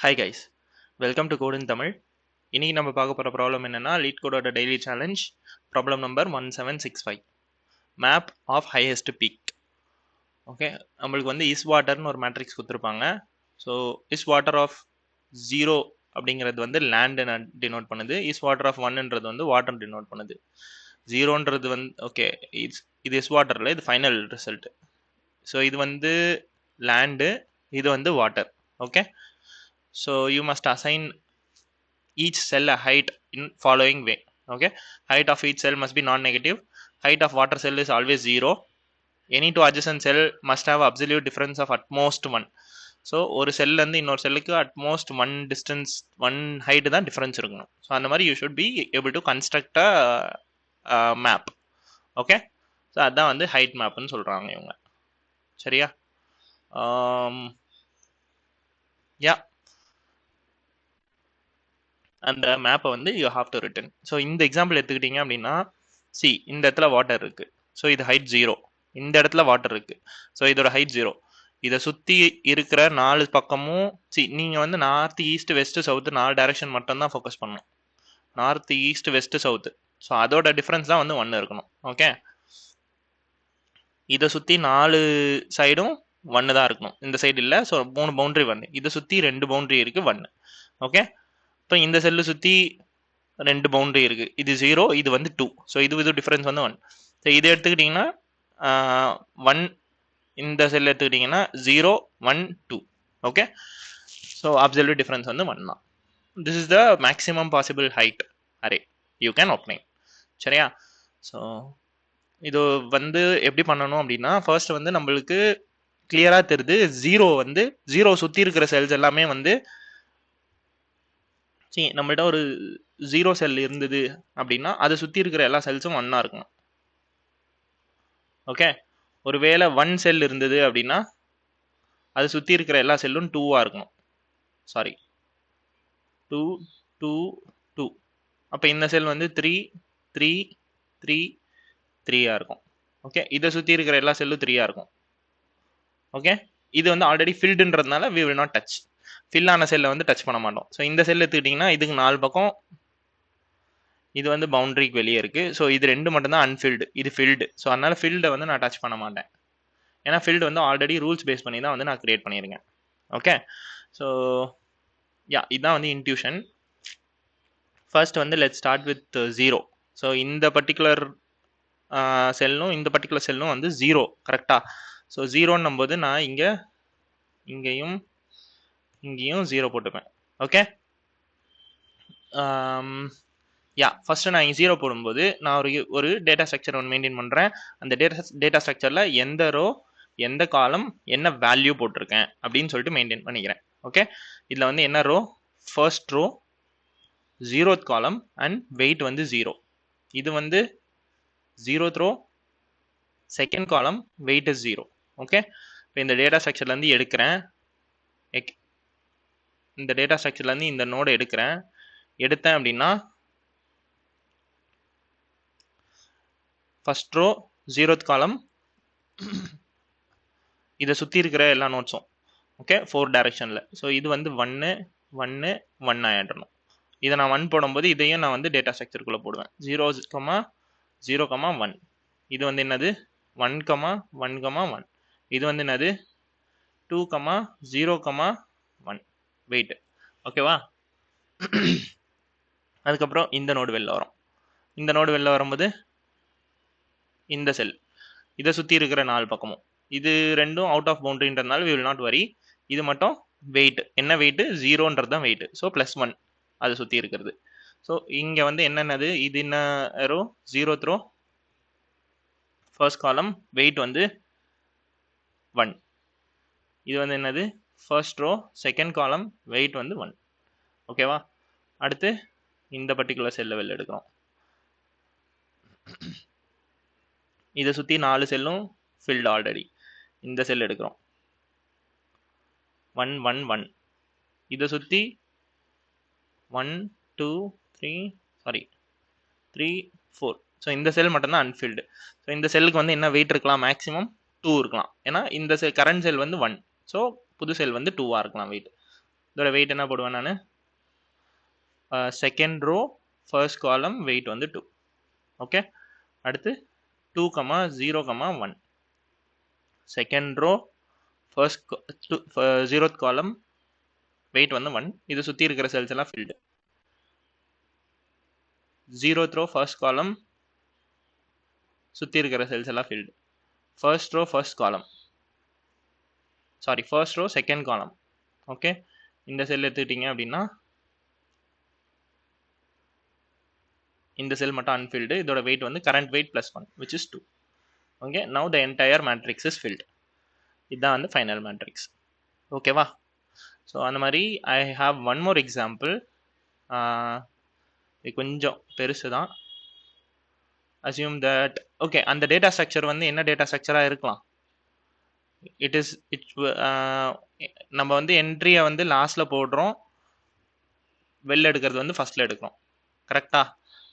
Hi guys, welcome to code in Tamil. இன்னைக்கு நம்ம பார்க்க போகிற ப்ராப்ளம் என்னன்னா லீட் கோடோட daily challenge problem number 1765 map of highest peak. Okay, நம்மளுக்கு வந்து இஸ் வாட்டர்னு ஒரு மேட்ரிக்ஸ் கொடுத்துருப்பாங்க. ஸோ இஸ் வாட்டர் ஆஃப் 0 அப்படிங்கிறது வந்து லேண்டு டினோட் பண்ணுது. இஸ் வாட்டர் ஆஃப் 1ன்றது வந்து வாட்டர் டினோட் பண்ணுது. 0ன்றது வந்து ஓகே, இது இஸ் வாட்டரில் இது ஃபைனல் ரிசல்ட். ஸோ இது வந்து லேண்டு, இது வந்து water. Okay, so you must assign each cell a height in following way. Okay, height of each cell must be non-negative. Height of water cell is always 0. Any two adjacent cell must have absolute difference of at most 1. So ஒரு செல்ல இருந்து இன்னொரு செல்லுக்கு utmost 1 distance 1 height தான் difference இருக்கணும். So அந்த மாதிரி you should be able to construct a map. Okay, so அதுதான் வந்து ஹைட் மேப்னு சொல்கிறாங்க இவங்க. சரியா? யா, அந்த மேப்பை வந்து you have to return. So இந்த எக்ஸாம்பிள் எடுத்துக்கிட்டீங்க அப்படின்னா, சி இந்த இடத்துல வாட்டர் இருக்கு, ஸோ இது ஹைட் 0. இந்த இடத்துல வாட்டர் இருக்கு, ஸோ இதோட ஹைட் 0. இதை சுற்றி இருக்கிற 4 பக்கமும் சி நீங்கள் வந்து north east west south 4 direction மட்டும்தான் ஃபோக்கஸ் பண்ணணும். North east west south, so அதோட டிஃப்ரென்ஸ் தான் வந்து 1 இருக்கணும். ஓகே, இதை சுற்றி 4 சைடும் 1 தான் இருக்கணும். இந்த சைடு இல்லை, ஸோ 3 பவுண்டரி 1. இதை சுற்றி 2 பவுண்டரி இருக்கு 1. ஓகே, இப்போ இந்த செல்லு சுற்றி 2 பவுண்டரி இருக்கு, இது 0, இது வந்து 2. ஸோ இது டிஃபரன்ஸ் வந்து 1. ஸோ இதை எடுத்துக்கிட்டிங்கன்னா 1, இந்த செல் எடுத்துக்கிட்டிங்கன்னா 0, 1, 2. ஓகே, ஸோ அப்சல்யூட் டிஃபரன்ஸ் வந்து 1 தான். This is the maximum possible height array you can obtain. சரியா? ஸோ இது வந்து எப்படி பண்ணணும் அப்படின்னா, ஃபர்ஸ்ட் வந்து நம்மளுக்கு கிளியரா தெரியுது 0 வந்து 0 சுற்றி இருக்கிற செல்ஸ் எல்லாமே வந்து நம்மள்ட்ட ஒரு 0 செல் இருந்தது அப்படின்னா அதை சுற்றி இருக்கிற எல்லா செல்ஸும் 1 இருக்கணும். ஓகே, ஒருவேளை 1 செல் இருந்தது அப்படின்னா அதை சுற்றி இருக்கிற எல்லா செல்லும் 2 இருக்கணும். சாரி, 2, 2, 2. அப்போ இந்த செல் வந்து 3, 3, 3, 3 இருக்கும். ஓகே, இதை சுற்றி இருக்கிற எல்லா செல்லும் 3 இருக்கும். ஓகே, இது வந்து ஆல்ரெடி ஃபில்டுன்றதுனால we will not touch. Fill ஆன செல்லை வந்து டச் பண்ண மாட்டோம். ஸோ இந்த செல் எடுத்துக்கிட்டிங்கன்னா இதுக்கு 4 பக்கம் இது வந்து பவுண்டரிக்கு வெளியே இருக்கு. ஸோ இது 2 மட்டும்தான் அன்ஃபில்டு, இது ஃபில்டு. ஸோ அதனால ஃபில்டை வந்து நான் டச் பண்ண மாட்டேன். ஏன்னா ஃபில்டு வந்து ஆல்ரெடி ரூல்ஸ் பேஸ் பண்ணி தான் வந்து நான் கிரியேட் பண்ணியிருக்கேன். ஓகே, ஸோ யா, இதுதான் வந்து இன்ட்யூஷன். ஃபர்ஸ்ட் வந்து லெட் ஸ்டார்ட் வித் 0. ஸோ இந்த பர்டிகுலர் செல்லும் இந்த பர்டிகுலர் செல்லும் வந்து 0 கரெக்டா? ஸோ 0ன்னும் போது நான் இங்கேயும் 0 போட்டுப்பேன். ஓகே, யா, ஃபர்ஸ்ட் நான் இங்கே 0 போடும்போது நான் ஒரு டேட்டா ஸ்ட்ரக்சர் ஒன்று மெயின்டைன் பண்ணுறேன். அந்த டேட்டா ஸ்ட்ரக்சரில் எந்த ரோ எந்த காலம் என்ன வேல்யூ போட்டிருக்கேன் அப்படின்னு சொல்லிட்டு மெயின்டைன் பண்ணிக்கிறேன். ஓகே, இதில் வந்து என்ன ரோ, ஃபர்ஸ்ட் ரோ 0th காலம் அண்ட் வெயிட் வந்து 0. இது வந்து 0th row, second column, weight is 0. Okay, இப்போ இந்த டேட்டா ஸ்ட்ரக்சர்லேருந்து எடுக்கிறேன். இந்த டேட்டா ஸ்ட்ரக்சர்லேருந்து இந்த நோடை எடுத்தேன் அப்படின்னா ஃபர்ஸ்ட் ரோ 0th காலம், இதை சுற்றி இருக்கிற எல்லா நோட்ஸும் ஓகே 4 டைரக்ஷனில். ஸோ இது வந்து 1, 1, 1 ஆகிடணும். இதை நான் 1 போடும்போது இதையும் நான் வந்து டேட்டா ஸ்ட்ரக்சருக்குள்ளே போடுவேன். 0, 0, 1. இது வந்து என்னது 1, 1, 1. இது வந்து என்னது 2, 0, 1 வெயிட். ஓகேவா? அதுக்கப்புறம் இந்த நோடு வெளில வரும். இந்த நோடு வெளில வரும்போது இந்த செல், இதை சுற்றி இருக்கிற 4 பக்கமும், இது ரெண்டும் அவுட் ஆஃப் பவுண்டரின்றதுனால we will not worry. இது மட்டும் வெயிட், என்ன வெயிட் 0ன்றது தான் வெயிட். ஸோ +1 அதை சுற்றி இருக்கிறது. ஸோ இங்கே வந்து என்னென்னது, இது என்ன row 0th row first column, weight வந்து 1. இது வந்து என்னது first row second column, weight வந்து 1. ஓகேவா? அடுத்து இந்த பர்டிகுலர் செல்லை வெளில எடுக்கிறோம். இதை சுற்றி 4 செல்லும் ஃபில்டு ஆல்ரெடி. இந்த செல் எடுக்கிறோம் 1, 1, 1. இதை சுற்றி 1, 2, 3, 4. ஸோ இந்த செல் மட்டும்தான் அன்ஃபில்டு. ஸோ இந்த செல்லுக்கு வந்து என்ன வெயிட் இருக்கலாம், மேக்ஸிமம் 2 இருக்கலாம். ஏன்னா இந்த செல் கரண்ட் செல் வந்து 1, ஸோ புது செல் வந்து 2 இருக்கலாம் வெயிட். இதோட வெயிட் என்ன போடுவேன் நான், second row first column weight வந்து 2. ஓகே, அடுத்து 2, 0, 1. Second row first 0th column weight வந்து 1. இது சுற்றி இருக்கிற செல்ஸ் எல்லாம் ஃபில்டு. 0th ரோ ஃபர்ஸ்ட் காலம் சுற்றி இருக்கிற செல்ஸ் எல்லாம் filled. First row first column, sorry first row second column. Okay, இந்த செல் எடுத்துக்கிட்டீங்க அப்படின்னா இந்த செல் மட்டும் அன்ஃபில்டு. இதோட வெயிட் வந்து current wait plus 1 which is 2. Okay, now the entire matrix is field. இதுதான் வந்து ஃபைனல் மேட்ரிக்ஸ். ஓகேவா? ஸோ அந்த மாதிரி I have one more example. இது கொஞ்சம் பெருசு தான். அசியூம் தட் ஓகே, அந்த டேட்டா ஸ்ட்ரக்சர் வந்து என்ன டேட்டா ஸ்ட்ரக்சராக இருக்கலாம்? நம்ம வந்து என்ட்ரியை வந்து லாஸ்ட்டில் போடுறோம், வெளில எடுக்கிறது வந்து ஃபஸ்ட்டில் எடுக்கிறோம். கரெக்டாக?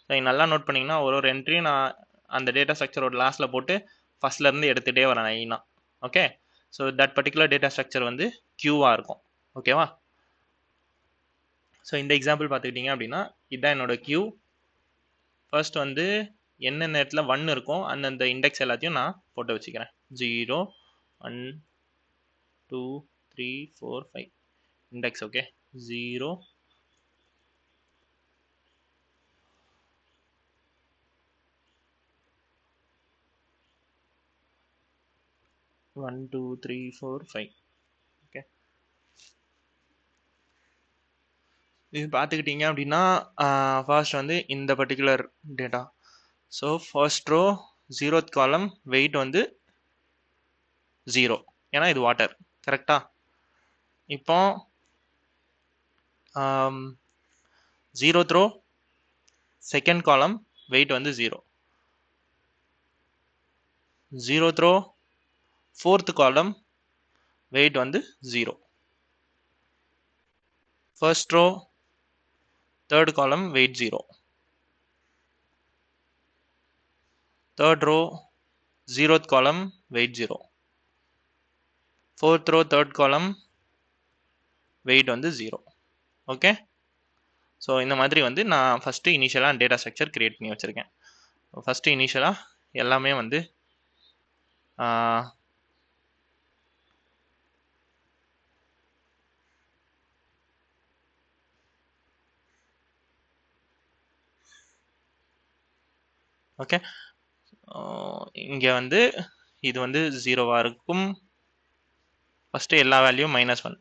ஸோ நீங்கள் நல்லா நோட் பண்ணிங்கன்னா ஒரு என்ட்ரியும் நான் அந்த டேட்டா ஸ்ட்ரக்சரோட லாஸ்ட்டில் போட்டு ஃபஸ்ட்லேருந்து எடுத்துகிட்டே வரேன் லைனாக. Okay, so that particular data structure வந்து க்யூவாக இருக்கும். ஓகேவா? ஸோ இந்த எக்ஸாம்பிள் பார்த்துக்கிட்டிங்க அப்படின்னா இதுதான் என்னோட க்யூ. ஃபர்ஸ்ட் வந்து என்னென்ன இடத்துல 1 இருக்கும் அந்தந்த இண்டெக்ஸ் எல்லாத்தையும் நான் போட்டு வச்சுக்கிறேன். 0, 1, 2, 3, 4, 5 இண்டெக்ஸ். ஓகே, 0, 1, 2, 3, 4, 5. ஓகே, இது பார்த்துக்கிட்டிங்க அப்படின்னா ஃபர்ஸ்ட் வந்து இந்த particular data. So first row 0th column weight வந்து 0, ஏன்னா இது வாட்டர். கரெக்டா? இப்போ 0th row second column weight வந்து 0. 0th ரோ 4th காலம் வெயிட் வந்து 0. First row third column weight 0. Third row 0th column weight 0. Fourth row third column weight வந்து 0. Okay, so இந்த மாதிரி வந்து நான் ஃபஸ்ட்டு இனிஷியலாக டேட்டா ஸ்ட்ரக்சர் கிரியேட் பண்ணி வச்சுருக்கேன். ஃபஸ்ட்டு இனிஷியலாக எல்லாமே வந்து ஓகே, இங்கே வந்து இது வந்து 0வாக இருக்கும். ஃபஸ்ட்டு எல்லா வேல்யூம் -1.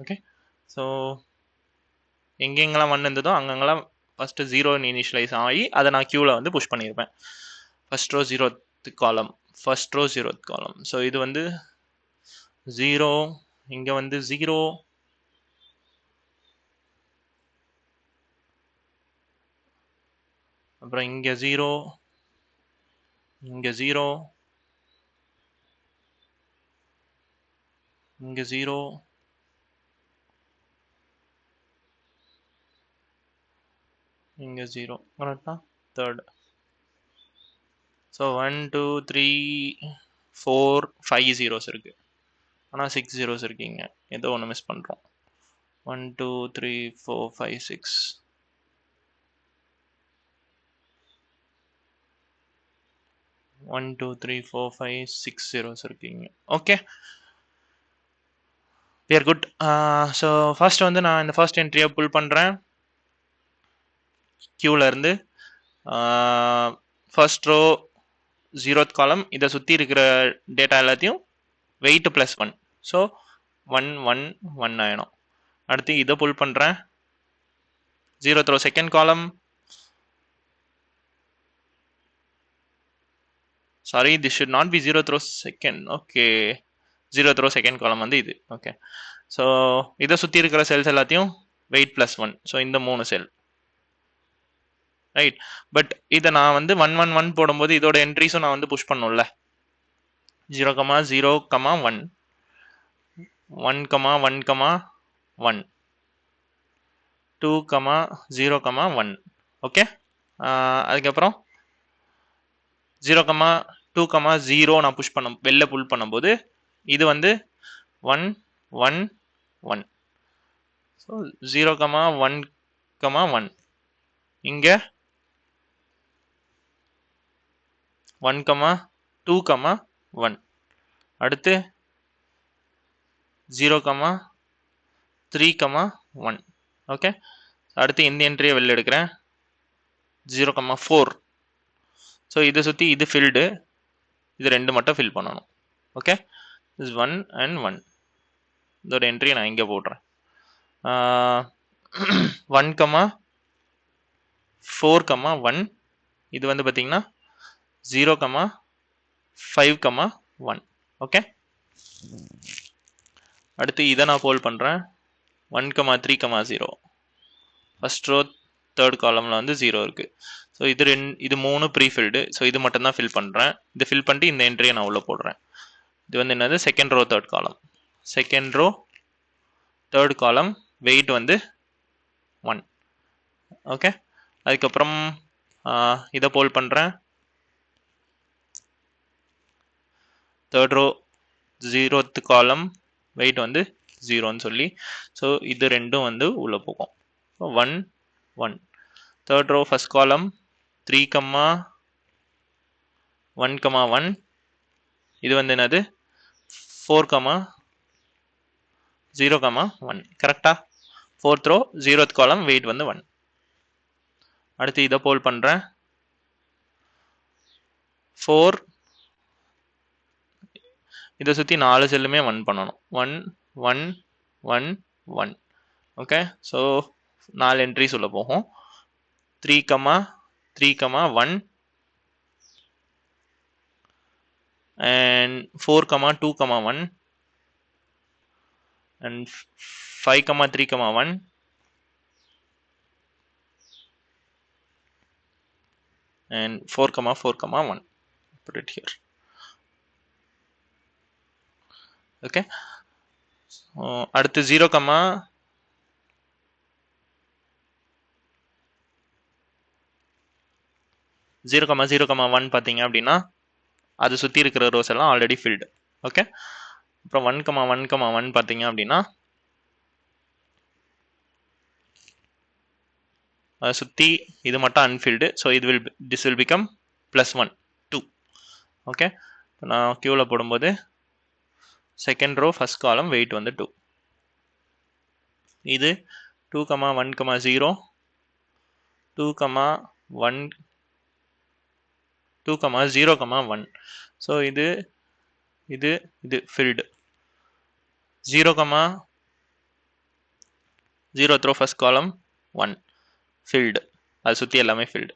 ஓகே, ஸோ எங்கெங்கெல்லாம் 1 இருந்ததோ அங்கெங்கெல்லாம் ஃபஸ்ட்டு 0 இனிஷியலைஸ் ஆகி அதை நான் க்யூவில் வந்து புஷ் பண்ணியிருப்பேன். ஃபர்ஸ்ட் ரோ 0th காலம், ஃபர்ஸ்ட் ரோ 0th காலம். ஸோ இது வந்து 0, இங்கே வந்து 0, அப்புறம் இங்கே 0, இங்கே 0, இங்கே 0, இங்கே 0. கரெக்டா? தேர்ட். ஸோ 1, 2, 3, 4, 5 zeros இருக்கு, ஆனால் 6 zeros இருக்கீங்க. ஏதோ ஒன்று மிஸ் பண்ணுறோம். 1, 2, 3, 4, 5, 6. 1, 2, 3, 4, 5, 6 zeros இருக்கீங்க. Okay, we are good. So first வந்து நான் இந்த ஃபர்ஸ்ட் என்ட்ரியை புல் பண்ணுறேன் க்யூவில் இருந்து. ஃபர்ஸ்ட் ரோ 0th காலம், இதை சுற்றி இருக்கிற டேட்டா எல்லாத்தையும் வெயிட் +1. ஸோ 1, 1, 1 ஆயிடும். அடுத்து இதை புல் பண்ணுறேன் 0th row second column, sorry this should not be 0th row second. Okay, 0th row second column வந்து இது. ஓகே, ஸோ இதை சுற்றி இருக்கிற செல்ஸ் எல்லாத்தையும் வெயிட் +1. ஸோ இந்த 3 செல். ரைட், பட் இதை நான் வந்து 1, 1, 1 போடும்போது இதோட என்ட்ரிஸும் நான் வந்து புஷ் பண்ணும்ல. 0, 0, 1, 1, 1, 1. 2, 0, 1. ஓகே, அதுக்கப்புறம் 0, 2, 0 நான் புஷ் பண்ண வெளில புல் பண்ணும்போது இது வந்து 1, 1, 1. ஸோ 0, 1, 1. இங்க 1, 2, 1. அடுத்து 0, 3, 1. ஓகே, அடுத்து இந்த என்ட்ரியை வெளில எடுக்கிறேன் 0, 4. ஸோ இதை சுற்றி இது ஃபில்டு, இது ரெண்டு மட்டும் ஃபில் பண்ணணும். Okay, is 1 and 1. இதோட என்ட்ரியை நான் இங்கே போடுறேன் 1, 4, 1. இது வந்து பார்த்தீங்கன்னா 0, 5, 1. ஓகே, அடுத்து இதை நான் போல் பண்ணுறேன் 1, 3, 0. ஃபர்ஸ்ட் ரோ தேர்ட் காலமில் வந்து 0 இருக்குது. ஸோ இது 3 ப்ரீ ஃபில்டு. ஸோ இது மட்டும் தான் ஃபில் பண்ணுறேன். இது ஃபில் பண்ணிட்டு இந்த என்ட்ரியை நான் உள்ள போடுறேன். இது வந்து என்னது, second row third column. Second row third column weight வந்து 1. ஓகே, அதுக்கப்புறம் இதை போல் பண்ணுறேன் third row 0th column weight வந்து 0ன்னு சொல்லி. ஸோ இது ரெண்டும் வந்து உள்ளே போகும். 1, 1. தேர்ட் ரோ ஃபர்ஸ்ட் காலம் 3, 1, 1. இது வந்து என்னது 4, 0, 1. கரெக்டா? Fourth row 0th column weight வந்து 1. அடுத்து இதை போல் பண்ணுறேன் 4. இதை சுற்றி 4 செல்லுமே 1 பண்ணணும். 1, 1, 1, 1. ஓகே, ஸோ 4 என்ட்ரிஸ் உள்ள போகும். 3, 3, 1. and 4, 2, 1. and 5, 3, 1. and 4, 4, 1. Put it here. Okay, அடுத்து 0, 0, 1 பார்த்தீங்க அப்படின்னா அது சுற்றி இருக்கிற ரோஸ் எல்லாம் ஆல்ரெடி ஃபில்டு. ஓகே, அப்புறம் 1, 1, 1 பார்த்தீங்க அப்படின்னா அதை சுற்றி இது மட்டும் unfilled. So this will become +1, 2. Okay, நான் கியூவில் போடும்போது second row first column weight வந்து 2. இது 2, 1, 0, 2, 1, 2, 0, 1. ஸோ இது field. 0, 0th row first column 1 filled. அது சுற்றி எல்லாமே filled.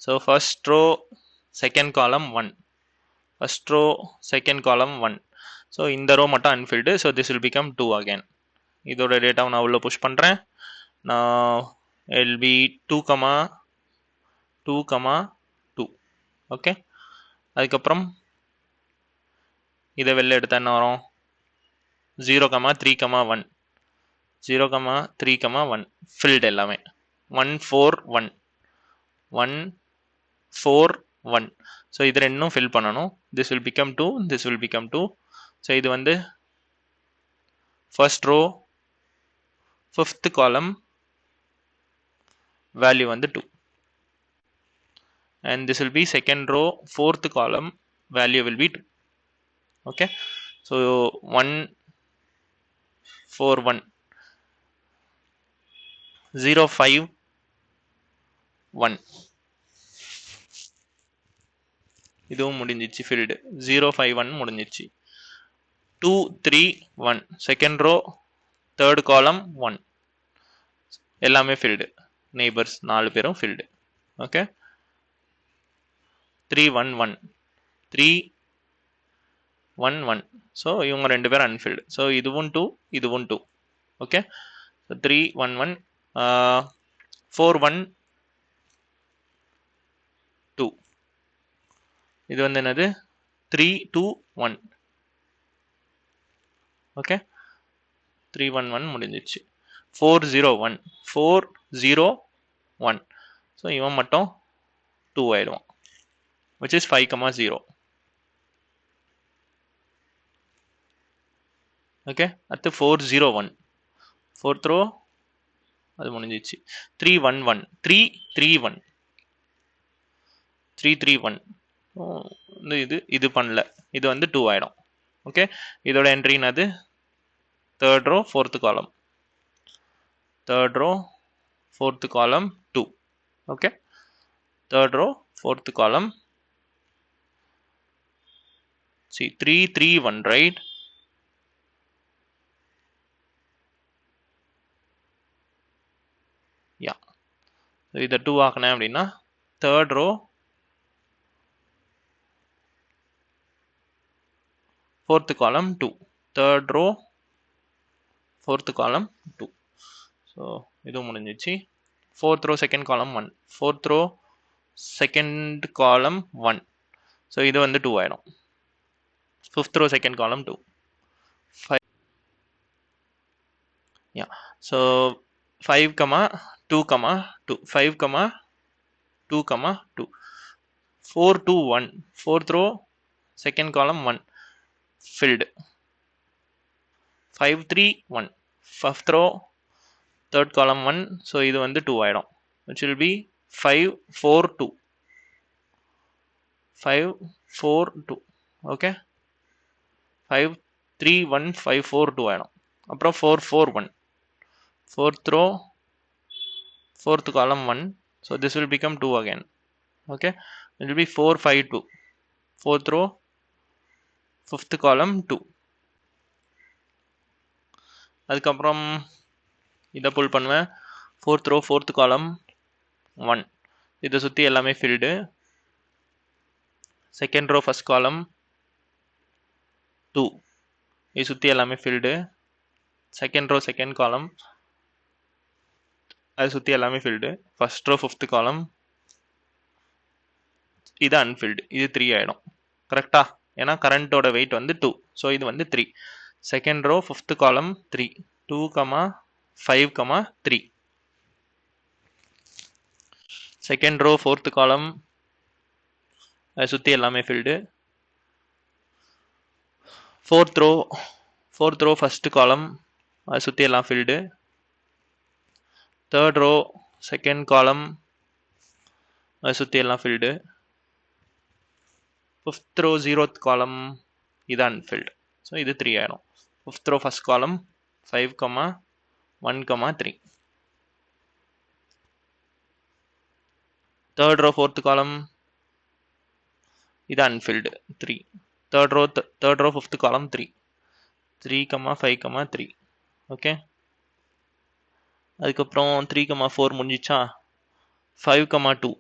So first row second column 1, first row second column 1. So இந்த ரோ மட்டும் unfilled. So this will become 2 again. இதோட டேட்டாவை நான் உள்ள புஷ் பண்ணுறேன். நான் இல் பி 2, 2, 2. ஓகே, அதுக்கப்புறம் இதை வெளில எடுத்தால் என்ன வரும் 0, 3, 1. 0, 3, 1 filled எல்லாமே. 1, 4, 1. 1, 4, 1. ஸோ இது ரெண்டும் ஃபில் பண்ணணும். This will become 2, this will become 2. So இது வந்து first row fifth column value வந்து 2. and this will be second row fourth column value will be 2. okay, so 1, 4, 1. 0, 5, 1. இதுவும் முடிஞ்சிச்சு filled. 0, 5, 1 முடிஞ்சிச்சு. 2, 3, 1. second row third column 1. எல்லாமே filled. neighbors 4 பேரும் filled. okay, 3, 1, 1. 3, 1, 1. So இவங்க ரெண்டு பேரும் அன்ஃபில்டு. ஸோ இதுவும் 2, இதுவும் 2. Okay, so 3, 1, 1. 4, 1, 2. இது வந்து என்னது 3, 2, 1. ஓகே, 3, 1, 1 முடிஞ்சிச்சு. 401 401. ஸோ இவன் மட்டும் 2 ஆயிடுவான், which is 5,0. ஓகே, அடுத்து 401 4th row அது முடிஞ்சிச்சு. 311 331 331 இது பண்ணல, இது வந்து 2 ஆயிடும். ஓகே, இதோட என்ட்ரினது third row fourth column 2. Okay, third row fourth column. See 331, right? Yeah, so இத 2 ஆக்கணும் அப்படின்னா third row fourth column 2, third row fourth column 2. so இது முடிஞ்சிச்சு. fourth row second column 1, fourth row second column 1. so இது வந்து 2 ஆயிடும். fifth row second column 2 5. yeah, so 5, 2, 2 5, 2, 2 4, 2, 1 fourth row second column 1 filled. 5, 3, 1 fifth row third column 1. so இது வந்து 2 ஆயிடும், which will be 5, 4, 2 5, 4, 2. okay, 5, 3, 1 5, 4, 2 ஆயிடும். அப்புறம் 4, 4, 1 fourth row fourth column 1. so this will become 2 again. okay, it will be 4, 5, 2 fourth row fifth column 2. அதுக்கப்புறம் இதை புல் பண்ணுவேன். fourth row fourth column 1. இதை சுற்றி எல்லாமே filled. second row first column 2. இதை சுற்றி எல்லாமே filled. second row second column அதை சுற்றி எல்லாமே filled. first row fifth column இது அன்ஃபில்டு. இது 3 ஆயிடும். கரெக்டா? ஏன்னா கரண்டோட வெயிட் வந்து 2. ஸோ இது வந்து 3. செகண்ட் ரோ ஃபிஃப்த் காலம் 3, 2, 5, 3. செகண்ட் ரோ ஃபோர்த் காலம் அதை சுற்றி எல்லாமே ஃபில்டு. ஃபோர்த் ரோ ஃபர்ஸ்ட் காலம் அதை சுற்றி எல்லாம் ஃபில்டு. தேர்ட் ரோ செகண்ட் காலம் அதை சுற்றி எல்லாம் ஃபில்டு. ஃபிஃப்த் ரோ ஜீரோத் காலம் இது அன்ஃபில்டு. ஸோ இது 3 ஆயிடும். ஃபிஃப்த் ரோ ஃபர்ஸ்ட் காலம் 5, 1, 3. தேர்ட் ரோ ஃபோர்த் காலம் இது அன்ஃபில்டு 3. தேர்ட் ரோ ஃபிஃப்த் காலம் 3, 3, 5, 3. ஓகே, அதுக்கப்புறம் 3, 4 முடிஞ்சிச்சா. 5, 2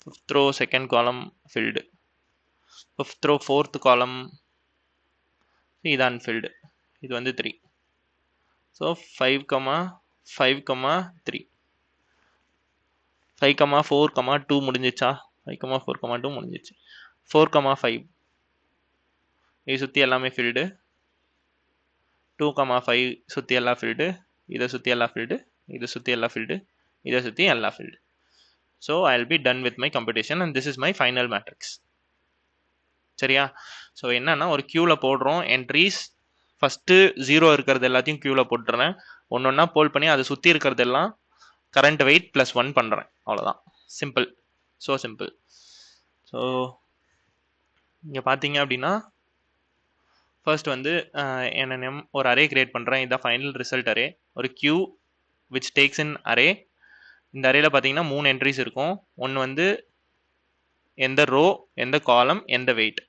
fifth row second column filled. Fifth row fourth column இது அன்ஃபில்டு, இது வந்து 3. ஸோ 5, 3. 5, 4, 2 முடிஞ்சிச்சா. 5, 4, 2 முடிஞ்சிச்சு. 4, 5 இது சுற்றி எல்லாமே ஃபில்டு. 2, 5 சுற்றி எல்லாம் ஃபில்டு. இதை சுற்றி எல்லாம் ஃபில்டு. இதை சுற்றி எல்லாம் ஃபில்டு. இதை சுற்றி எல்லாம் field. So I will be done with my competition and this is my final matrix. சரியா? ஸோ என்னன்னா, ஒரு கியூவில் போடுறோம் என்ட்ரிஸ். ஃபஸ்ட்டு 0 இருக்கிறது எல்லாத்தையும் கியூவில் போட்டுறேன். ஒன்று ஒன்றா போல் பண்ணி அதை சுற்றி இருக்கிறதெல்லாம் கரண்ட் வெயிட் ப்ளஸ் 1 பண்ணுறேன். அவ்வளோதான். சிம்பிள். So simple. ஸோ இங்கே பார்த்தீங்க அப்படின்னா ஃபர்ஸ்ட் வந்து NNM ஒரு அரே கிரியேட் பண்ணுறேன். இதான் ஃபைனல் ரிசல்ட் அரே. ஒரு queue which takes in array. இந்த அரேல பார்த்தீங்கன்னா 3 என்ட்ரிஸ் இருக்கும். ஒன்று வந்து எந்த ரோ, எந்த காலம், எந்த வெயிட்.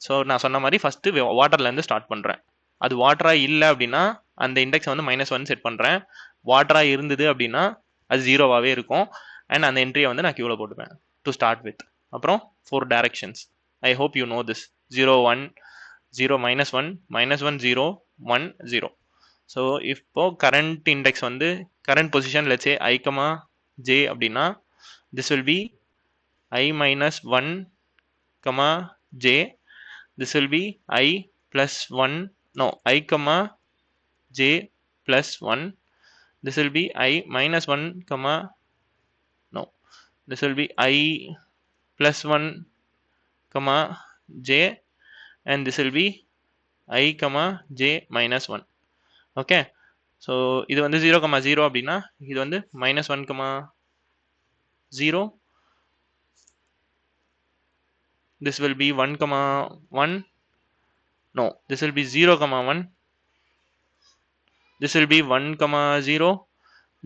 ஸோ நான் சொன்ன மாதிரி ஃபஸ்ட்டு வாட்டர்லேருந்து ஸ்டார்ட் பண்ணுறேன். அது வாட்டராக இல்லை அப்படின்னா அந்த இண்டெக்ஸை வந்து -1 செட் பண்ணுறேன். வாட்டராக இருந்தது அப்படின்னா அது 0வாகவே இருக்கும். அண்ட் அந்த என்ட்ரியை வந்து நான் கியூவில் போட்டுப்பேன் டு ஸ்டார்ட் வித். அப்புறம் 4 directions. I hope you know this. 0, 1, 0, -1, -1, 0, 1, 0. So இப்போ கரண்ட் இண்டெக்ஸ் வந்து current position let's say I, j அப்படின்னா this will be I - 1, j. This will be I plus 1. No, I, j plus 1. this will be I minus 1 comma no, this will be I plus 1 comma j, and this will be I comma j minus 1. okay, so இது வந்து 0 comma 0 அப்படின்னா இது வந்து minus 1 comma 0, this will be 1 comma 1, no, this will be 0 comma 1, this will be 1 comma 0,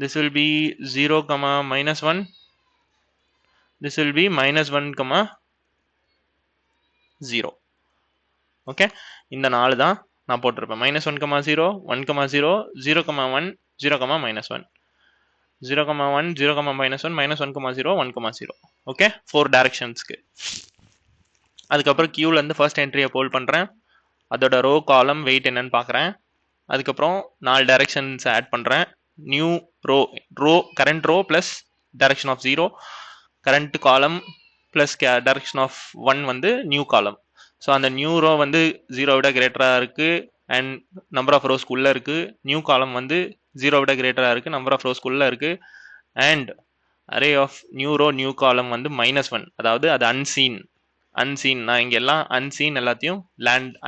this will be 0 comma minus 1, this will be minus 1 comma 0. okay, இந்த 4 தான் நான் போட்டிருப்பேன். minus 1 comma 0, 1 comma 0, 0 comma 1, 0 comma minus 1, 0 comma 1, 0 comma minus 1, minus 1 comma 0, 1 comma 0. okay, 4 டைரக்ஷன்ஸ்க்கு. அதுக்கப்புறம் கியூல இருந்து first என்ட்ரியை போல் பண்றேன், அதோட row காலம் வெயிட் என்னன்னு பார்க்குறேன். அதுக்கப்புறம் 4 டைரக்ஷன்ஸ் ஆட் பண்றேன். New row current row plus direction of 0, current column plus direction of 1 வந்து நியூ காலம். ஸோ அந்த நியூ ரோ வந்து 0 விட கிரேட்டராக இருக்கு அண்ட் நம்பர் ஆஃப் ரோஸ்க்குள்ள இருக்கு. நியூ காலம் வந்து 0 விட கிரேட்டராக இருக்கு, நம்பர் ஆஃப் ரோஸ்க்குள்ள இருக்கு. And array of new row new column வந்து -1, அதாவது அது அன்சீன். நான் இங்க எல்லாம் அன்சீன் எல்லாத்தையும்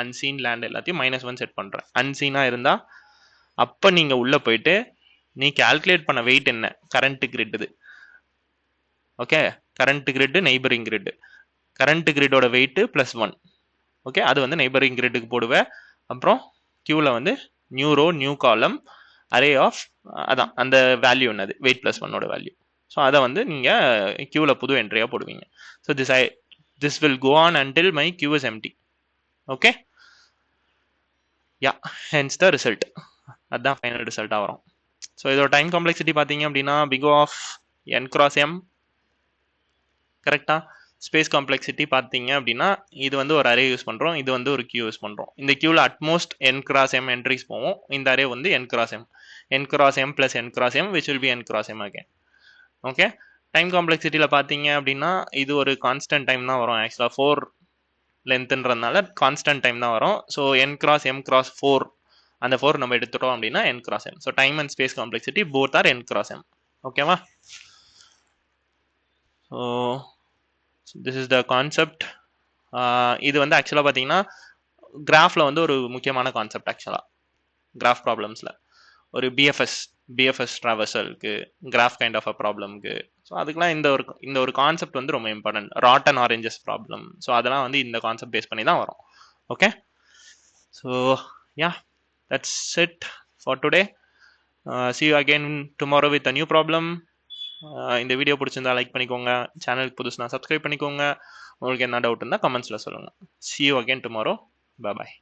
அன்சீன் லேண்ட் எல்லாத்தையும் -1 செட் பண்றேன். அன்சீனா இருந்தா அப்ப நீங்க உள்ள போயிட்டு நீ கால்குலேட் பண்ண வெயிட் என்ன, கரண்ட் கிரிட் இது. Okay, current grid neighbouring grid, current கிரிட்டோட வெயிட் +1. ஓகே, அது வந்து நெய்பரிங் கிரிட்டுக்கு போடுவேன். அப்புறம் கியூல வந்து new row new column array of அதான் அந்த வேல்யூ என்னது வெயிட் +1ஓட வேல்யூ. ஸோ அதை வந்து நீங்க கியூல புது என்ட்ரியா போடுவீங்க. So this will go on until my queue is empty. okay, yeah, hence the result. அதான் ஃபைனல் ரிசல்ட்டா வரும். ஸோ இதோட டைம் காம்ப்ளெக்சிட்டி பார்த்தீங்க அப்படின்னா big of n cross m. கரெக்டா? ஸ்பேஸ் காம்ப்ளெக்சிட்டி பார்த்தீங்க அப்படின்னா இது வந்து ஒரு அரே யூஸ் பண்றோம், இது வந்து ஒரு கியூ யூஸ் பண்றோம். இந்த கியூல at most n cross m entries போவோம், இந்த அரே வந்து n cross m plus n cross m which will be n cross m again. Okay, time காம்ப்ளெக்சிட்டியில் பார்த்தீங்க அப்படின்னா இது ஒரு கான்ஸ்டன்ட் டைம் தான் வரும். ஆக்சுவலாக 4 லென்த்ன்றதுனால கான்ஸ்டன்ட் டைம் தான் வரும். So n cross m cross 4, அந்த 4 நம்ம எடுத்துட்டோம் அப்படின்னா n cross m. So time and space complexity both are n cross m. ஓகேவா? So this is the concept. இது வந்து ஆக்சுவலாக பார்த்தீங்கன்னா கிராஃபில் வந்து ஒரு முக்கியமான கான்செப்ட். ஆக்சுவலாக கிராஃப் ப்ராப்ளம்ஸில் ஒரு பிஎஃப்எஸ் ட்ராவர்சலுக்கு கிராஃப் கைண்ட் ஆஃப் அ ப்ராப்ளம்க்கு, ஸோ அதுக்கெல்லாம் இந்த ஒரு கான்செப்ட் வந்து ரொம்ப important. Rot and oranges problem, so அதெல்லாம் வந்து இந்த கான்செப்ட் பேஸ் பண்ணி தான் வரும். Okay, so yeah, that's it for today. see you again tomorrow with a new problem. இந்த வீடியோ பிடிச்சிருந்தா லைக் பண்ணிக்கோங்க, சேனலுக்கு புதுசுனா சப்ஸ்கிரைப் பண்ணிக்கோங்க. உங்களுக்கு என்ன டவுட் இருந்தால் கமெண்ட்ஸில் சொல்லுங்கள். see you again tomorrow. bye bye.